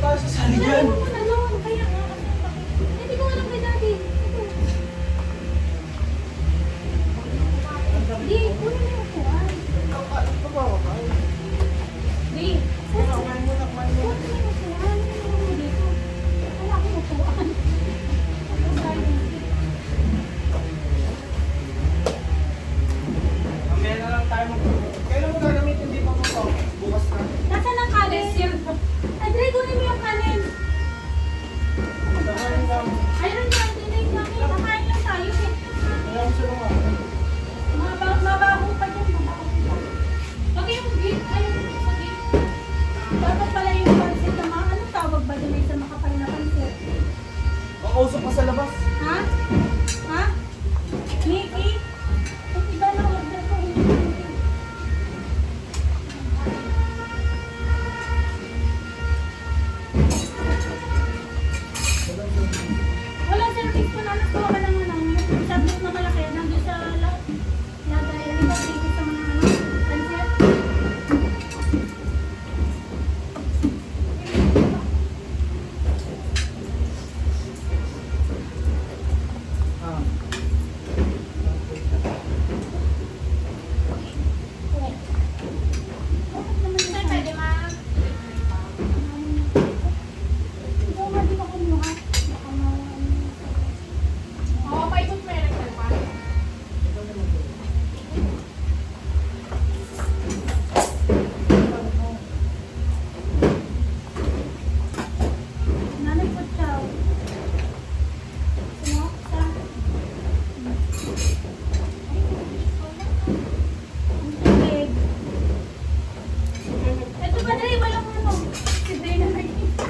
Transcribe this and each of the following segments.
tayo sa saligan. Ano mo na doon? Kaya nga. Hindi ko alam kay daddy. Di, kunin mo yung upuan. Ano ba ako tayo? Di, Kumain muna, kumain muna. kunin mo yung upuan. Kunin mo dito. Wala akong upuan. Mamaya na lang tayo Kailan mo gagamitin dito mo to? Bukas na. Nasaan ang kanin? Andre, kunin mo yung kanin. Kakain lang. Ayun na, dinay kami. Kakain lang tayo eh. Kaya mo sila mga. Mabaho pa dyan. Mabaho pa. Wag yung gate. Ayun, sa gate. Dapat pala yung pansit na ano tawag ba din sa makapal na pansit? Makausap ka sa labas. Ha? Ha? Nikki? Ang iba na order ko. Wala service ko na. Nagkawa ka lang ano. Yung tablet na malaki. Nandun sa lagay. Ano ba? Dito sa mga ano. Pansit. Ah. Bakit naman yun? Pwede ma. Ikaw nga di ba kumuha? Baka Oo, paikot mo yan ang kalpan. nanay ko siya. Sino? Sa? Ang tubig. Ito ba Dre? Walang ano. Si Dre na nakikita.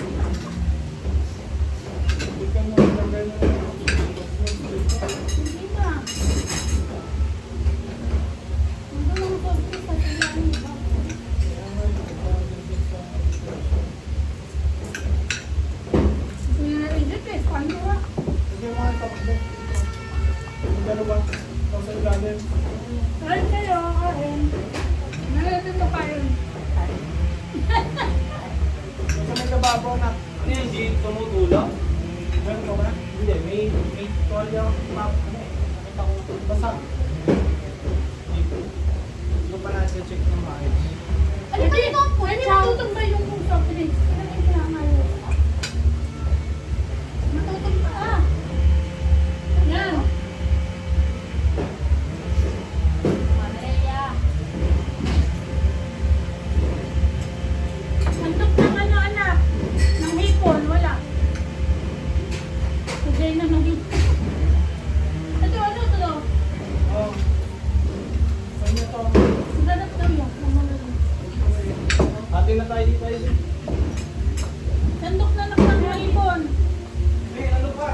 Hindi ka mo nagagay na. Hindi na. Ano lang ito? Sa tingnan mo ba? Hindi na isip eh. Paano ba? Sige mo nga tapos. Yung dalawa. Ikaw sa ilalim. Kain kayo, kain. Nalatin mo pa yun. Sa may lababaw na. Ano yan, di tumutulak? Meron ka ba? Hindi. May tuwalya ako map. Ano eh. Nakita ko. Basta. Hindi ko pa na-check ng maayos. Ano ba yung po? Hindi natutumbay yung soft drinks. Ano yung pinakamayos? Natutumba ah. Yan. Maria. Mandok ng ano anak? Ng hipon, wala. Kagay na ng hipon. Ito, ano ito? Oo. Ano ito? Ganap daw yan. Ate na tayo dito. Sandok na ng hipon. May ano pa?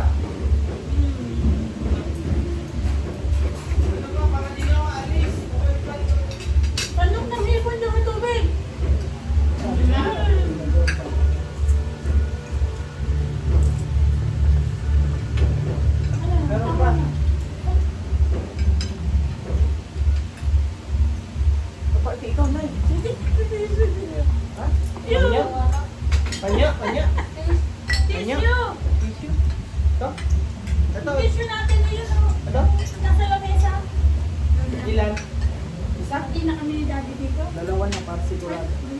Ano pa? Para di na ako alis. Sandok ng hipon daw ang tubig. Meron pa? Kapag ikaw na Ha? Kanya? Kanya? Kanya? Tissue! Tissue? Ito? Ito? Tissue natin na yun. Oh. Ito? Nasa lamesa. Ilan? Isa? Hindi na kami ni Daddy dito. Dalawa na para sigurado. Ay,